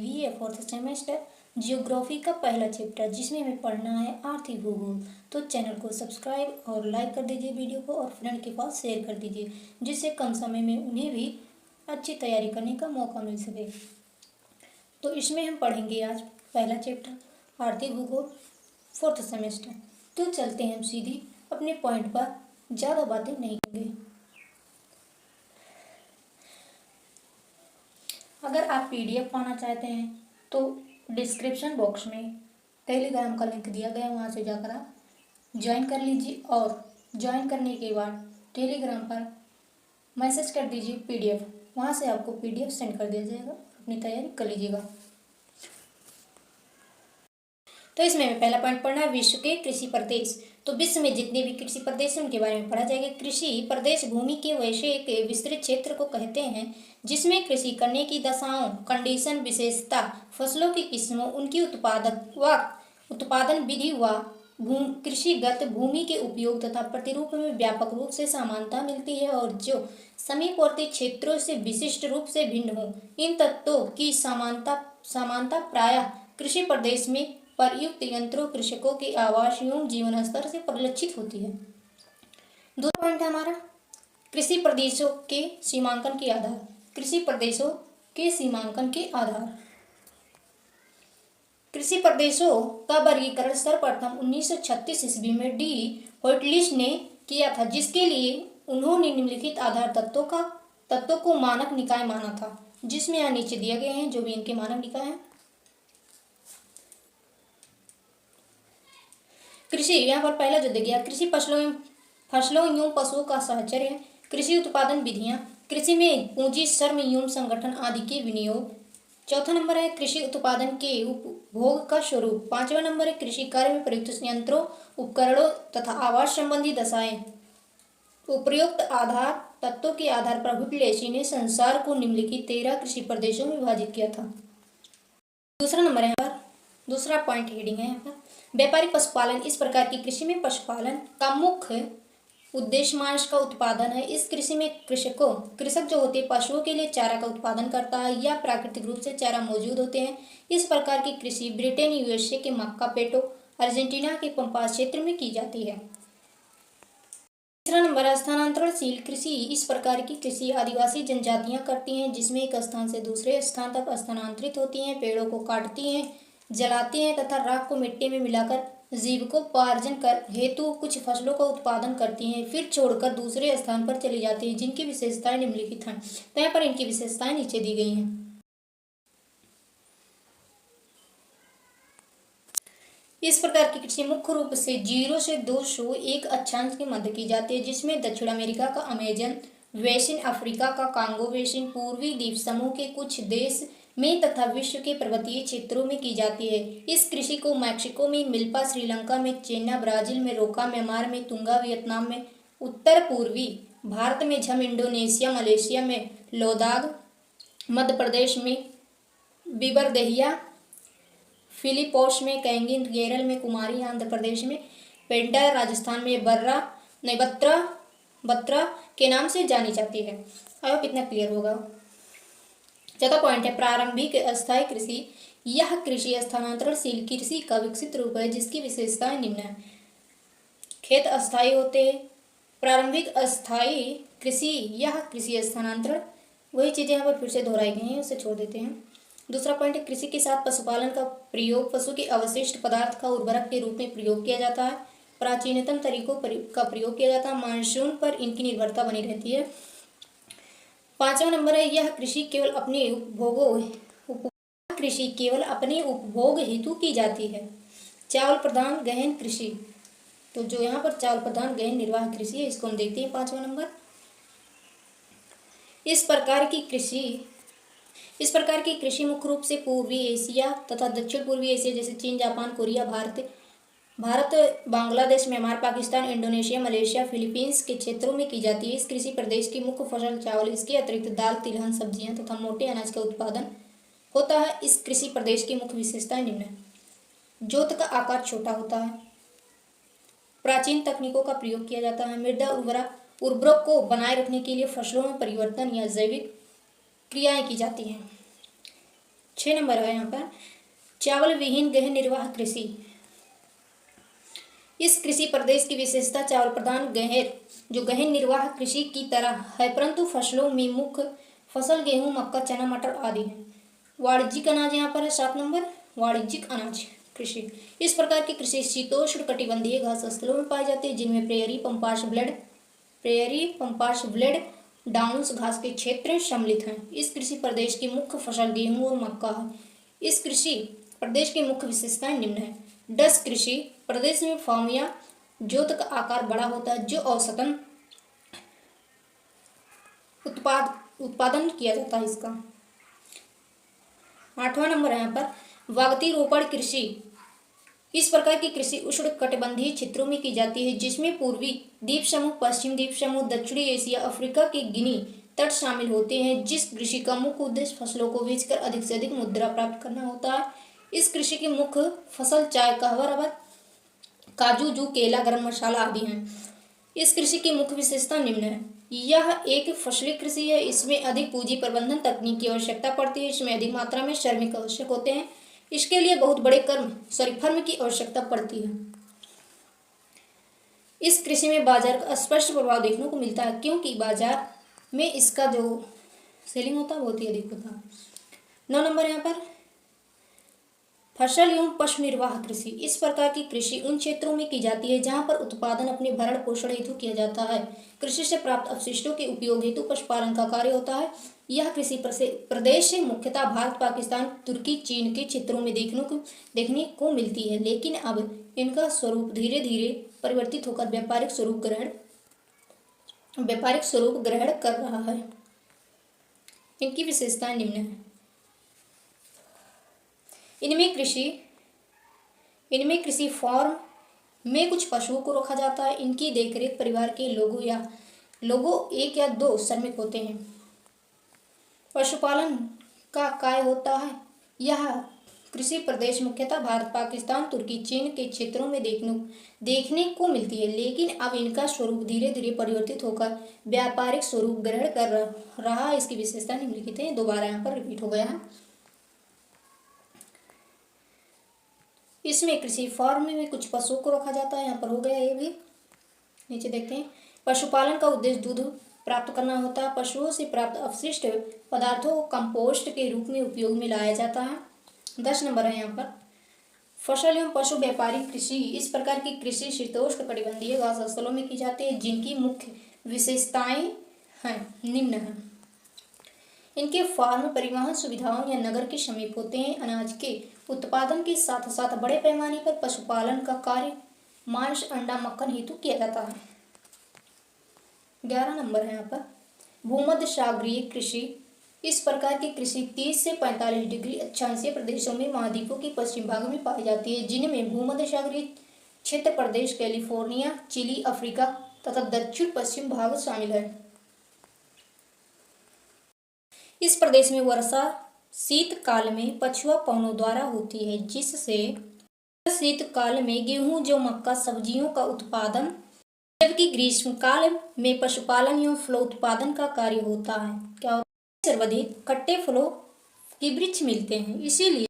BA fourth semester geography का पहला chapter जिसमें हमें पढ़ना है आर्थिक भूगोल। तो चैनल को सब्सक्राइब और लाइक कर दीजिए वीडियो को और फ्रेंड के पास शेयर कर दीजिए जिससे कम समय में उन्हें भी अच्छी तैयारी करने का मौका मिल सके। तो इसमें हम पढ़ेंगे आज पहला चैप्टर आर्थिक भूगोल फोर्थ सेमेस्टर। तो चलते हैं हम सीधी अपने पॉइंट पर, ज़्यादा बातें नहीं करेंगे। अगर आप पीडीएफ पाना चाहते हैं तो डिस्क्रिप्शन बॉक्स में टेलीग्राम का लिंक दिया गया है, वहाँ से जाकर आप ज्वाइन कर लीजिए और ज्वाइन करने के बाद टेलीग्राम पर मैसेज कर दीजिए पीडीएफ, वहाँ से आपको पीडीएफ सेंड कर दिया जाएगा। अपनी तैयारी कर लीजिएगा। तो इसमें हमें पहला पॉइंट पढ़ना है विश्व के कृषि प्रदेश। तो विश्व में जितने भी कृषि प्रदेश हैं उनके बारे में पढ़ा जाएगा। कृषि प्रदेश भूमि के वैसे एक विस्तृत क्षेत्र को कहते हैं जिसमें कृषि करने की दशाओं, कंडीशन, विशेषता, फसलों की किस्मों, उनकी उत्पादन विधि व कृषिगत भूमि के उपयोग तथा प्रतिरूप में व्यापक रूप से समानता मिलती है और जो समीपवर्ती क्षेत्रों से विशिष्ट रूप से भिन्न हो। इन तत्वों की समानता प्रायः कृषि प्रदेश में प्रयुक्त यंत्रों, कृषकों के आवास एवं जीवन स्तर से परिलक्षित होती है। दूसरा पॉइंट है हमारा कृषि प्रदेशों के सीमांकन के आधार। कृषि प्रदेशों के सीमांकन के आधार। कृषि प्रदेशों का वर्गीकरण सर्वप्रथम 1936 ईस्वी में डी होयटलिस्ट ने किया था, जिसके लिए उन्होंने निम्नलिखित आधार तत्वों को मानक निकाय माना था, जिसमें यहाँ नीचे दिए गए हैं जो भी इनके मानक निकाय हैं। कृषि, यहाँ पर पहला जो दिया गया कृषि फसलों एवं पशुओं का साहचर्य, कृषि उत्पादन विधियाँ, कृषि में पूंजी, श्रम एवं संगठन आदि के विनियोग। चौथा नंबर है कृषि उत्पादन के उपभोग का स्वरूप। पांचवा नंबर है कृषि कार्य में प्रयुक्त यंत्रों, उपकरणों तथा आवास संबंधी दशाएं। उपयुक्त आधार तत्वों के आधार पर हुइटलेसी ने संसार को निम्नलिखित 13 कृषि प्रदेशों में विभाजित किया था। दूसरा नंबर है यहाँ पर, दूसरा पॉइंट हेडिंग है यहाँ पर व्यापारिक पशुपालन। इस प्रकार की कृषि में पशुपालन का मुख्य उद्देश्य मांस का उत्पादन है। इस कृषि में कृषक जो होते हैं पशुओं के लिए चारा का उत्पादन करता है या प्राकृतिक रूप से चारा मौजूद होते हैं। इस प्रकार की कृषि ब्रिटेन, यूएसए के मक्कापेटो, अर्जेंटीना के पंपास क्षेत्र में की जाती है। तीसरा नंबर है स्थानांतरणशील कृषि। इस प्रकार की कृषि आदिवासी जनजातियां करती हैं, जिसमें एक स्थान से दूसरे स्थान तक स्थानांतरित होती हैं, पेड़ों को काटती हैं, जलाती हैं तथा राख को मिट्टी में मिलाकर जीविकोपार्जन कर हेतु कुछ फसलों का उत्पादन करती हैं, फिर छोड़कर दूसरे स्थान पर चली जाती हैं, जिनकी विशेषताएं निम्नलिखित हैं। तो यहाँ पर इनकी विशेषताएं नीचे दी गई हैं। इस प्रकार की कृषि मुख्य रूप से 0 से 201 अक्षांश के मध्य की जाती है, जिसमें दक्षिण अमेरिका का अमेजन बेसिन, अफ्रीका का कांगो बेसिन, पूर्वी द्वीप समूह के कुछ देश में तथा विश्व के पर्वतीय क्षेत्रों में की जाती है। इस कृषि को मैक्सिको में मिल्पा, श्रीलंका में चेन्ना, ब्राजील में रोका, म्यांमार में तुंगा, वियतनाम में उत्तर पूर्वी भारत में झम, इंडोनेशिया, मलेशिया में लोदाग, मध्य प्रदेश में बिबरदहिया, फिलीपींस में कैंगिन, केरल में कुमारी, आंध्र प्रदेश में पेंटा, राजस्थान में बत्रा के नाम से जानी जाती है। आई होप इतना क्लियर होगा। चौथा पॉइंट है प्रारंभिक अस्थायी कृषि। यह कृषि स्थानांतरणशील कृषि का विकसित रूप है, जिसकी विशेषताएं निम्न है। खेत अस्थायी होते हैं। प्रारंभिक अस्थायी कृषि, यह कृषि स्थानांतरण, वही चीजें यहाँ पर फिर से दोहराई गई हैं, उसे छोड़ देते हैं। दूसरा पॉइंट है कृषि के साथ पशुपालन का प्रयोग। पशु के अवशिष्ट पदार्थ का उर्वरक के रूप में प्रयोग किया जाता है। प्राचीनतम तरीकों का प्रयोग किया जाता है। मानसून पर इनकी निर्भरता बनी रहती है। पांचवा नंबर है यह कृषि केवल अपने उपभोग हेतु की जाती है। चावल प्रधान गहन कृषि, तो जो यहाँ पर चावल प्रधान गहन निर्वाह कृषि है, इसको हम देखते हैं पांचवा नंबर। इस प्रकार की कृषि मुख्य रूप से पूर्वी एशिया तथा दक्षिण पूर्वी एशिया जैसे चीन, Japan, Korea, Bharat, Bangladesh, Myanmar, Pakistan, Indonesia, Malaysia, Philippines के क्षेत्रों में की जाती है। इस कृषि प्रदेश की मुख्य फसल चावल, इसके अतिरिक्त दाल, तिलहन, सब्जियां तथा मोटे अनाज का उत्पादन होता है। इस कृषि प्रदेश की मुख्य विशेषताएं निम्न है। जोत का आकार छोटा होता है। प्राचीन तकनीकों का प्रयोग किया जाता है। मृदा उर्वरक को बनाए रखने के लिए फसलों में परिवर्तन या जैविक क्रियाएं की जाती हैं। 6 नंबर है यहाँ पर चावल विहीन गहन निर्वाह कृषि। इस कृषि प्रदेश की विशेषता चावल प्रधान गहन निर्वाह कृषि की तरह है, परंतु फसलों में मुख्य फसल गेहूं, मक्का, चना, मटर आदि है। वाणिज्यिक अनाज यहाँ पर है 7 नंबर, वाणिज्यिक अनाज कृषि। इस प्रकार की कृषि शीतोष्ण कटिबंधीय घास स्थलों में पाई जाती है, जिनमें प्रेयरी पंपास ब्लेड डाउन्स घास के क्षेत्र सम्मिलित हैं। इस कृषि प्रदेश की मुख्य फसल गेहूं और मक्का है। इस कृषि प्रदेश की मुख्य विशेषताएं निम्न है। डस कृषि प्रदेश में फार्म या जोत का आकार बड़ा होता है, जो औसतन उत्पादन किया जाता है इसका। 8वां नंबर है यहाँ पर वागती रोपण कृषि। इस प्रकार की कृषि उष्ण कटिबंधीय क्षेत्रों में की जाती है, जिसमें पूर्वी द्वीप समूह, पश्चिम द्वीप समूह, दक्षिणी एशिया, अफ्रीका के गिनी तट शामिल होते हैं। जिस कृषि का मुख्य उद्देश्य फसलों को बेचकर अधिक से अधिक मुद्रा प्राप्त करना होता है। इस कृषि की मुख्य फसल चाय, कहवा, रबर, काजू, जू, केला, गरम मसाला आदि हैं। इस कृषि की मुख्य विशेषता निम्न है। यह एक फसली कृषि है। इसमें अधिक पूंजी प्रबंधन तकनीक की आवश्यकता पड़ती है। इसमें अधिक मात्रा में श्रमिक आवश्यक होते हैं। इसके लिए बहुत बड़े फर्म की आवश्यकता पड़ती है। इस कृषि में बाजार का स्पष्ट प्रभाव देखने को मिलता है, क्योंकि बाजार में इसका जो सेलिंग होता है बहुत ही अधिक होता है। 9 नंबर यहाँ पर फसल एवं पशु निर्वाह कृषि। इस प्रकार की कृषि उन क्षेत्रों में की जाती है जहां पर उत्पादन अपने भरण पोषण हेतु किया जाता है। कृषि से प्राप्त अवशिष्टों के उपयोग हेतु पशुपालन का कार्य होता है। यह कृषि प्रदेश मुख्यतः भारत, पाकिस्तान, तुर्की, चीन के क्षेत्रों में देखने को मिलती है, लेकिन अब इनका स्वरूप धीरे धीरे परिवर्तित होकर व्यापारिक स्वरूप ग्रहण कर रहा है। इनकी विशेषताएं निम्न है। इनमें कृषि फार्म में कुछ पशुओं को रखा जाता है। इनकी देखरेख परिवार के लोगों 1 या 2 श्रमिक होते हैं। पशुपालन का कार्य होता है। यह कृषि प्रदेश मुख्यतः भारत, पाकिस्तान, तुर्की, चीन के क्षेत्रों में देखने को मिलती है, लेकिन अब इनका स्वरूप धीरे धीरे परिवर्तित होकर व्यापारिक स्वरूप ग्रहण कर रहा है। इसकी विशेषता निम्नलिखित है। दोबारा यहाँ पर रिपीट हो गया है। इसमें कृषि फार्म में कुछ पशुओं को रखा जाता है। यहाँ पर हो गया ये भी। नीचे देखते हैं। पशुपालन का उद्देश्य दूध प्राप्त करना होता है। पशुओं से प्राप्त अपशिष्ट पदार्थों को कंपोस्ट के रूप में उपयोग में लाया जाता है। 10 नंबर है यहाँ पर फसल एवं पशु व्यापारिक कृषि। इस प्रकार की कृषि शीतोष्ण कटिबंधीय घास स्थलों में की जाती है, जिनकी मुख्य विशेषताएं हैं निम्न है। इनके फार्म परिवहन सुविधाओं या नगर के समीप होते हैं। अनाज के उत्पादन के साथ साथ बड़े पैमाने पर पशुपालन का कार्य मांस, अंडा, मक्खन हेतु किया जाता है। 11 नंबर है यहाँ पर भूमध्य सागरीय कृषि। इस प्रकार की कृषि 30 से 45 डिग्री अक्षांशीय प्रदेशों में महाद्वीपों के पश्चिम भाग में पाई जाती है, जिनमें भूमध्य सागरीय क्षेत्र प्रदेश, कैलिफोर्निया, चिली, अफ्रीका तथा दक्षिण पश्चिम भाग शामिल है। इस प्रदेश में वर्षा शीतकाल में पछुआ पवनों द्वारा होती है, जिससे शीतकाल में गेहूं, जौ, मक्का, सब्जियों का उत्पादन, जबकि ग्रीष्मकाल में पशुपालन एवं फलों उत्पादन का कार्य होता है। क्या होता है? सर्वाधिक खट्टे फलों के वृक्ष मिलते हैं, इसीलिए